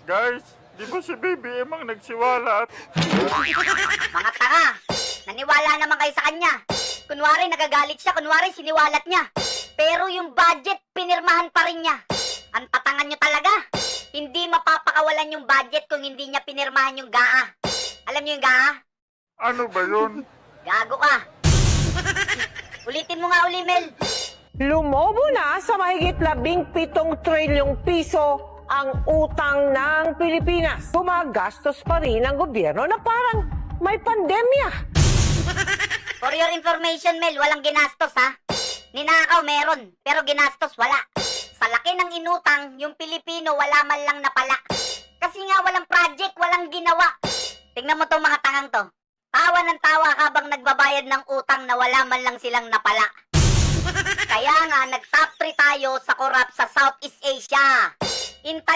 Guys, di ba si Baby Emang nagsiwalat? Mga tanga! Naniwala naman kayo sa kanya. Kunwari nagagalit siya, kunwari siniwalat niya. Pero yung budget, pinirmahan pa rin niya. Ang tatangan nyo talaga. Hindi mapapakawalan yung budget kung hindi niya pinirmahan yung GAA. Alam niyo yung GAA? Ano ba yun? Gago ka. Ulitin mo nga uli, Mel. Lumobo na sa mahigit 17 trilyong piso ang utang ng Pilipinas. Gumagastos pa rin ang gobyerno na parang may pandemya. For your information, Mel, walang ginastos, ha? Ninakaw meron, pero ginastos wala. Sa laki ng inutang, yung Pilipino wala man lang napala. Kasi nga walang project, walang ginawa. Tingnan mo tong mga tangang to. Tawa ng tawa habang nagbabayad ng utang na wala man lang silang napala. Kaya nga, nag-top 3 tayo sa corrupt sa Southeast Asia.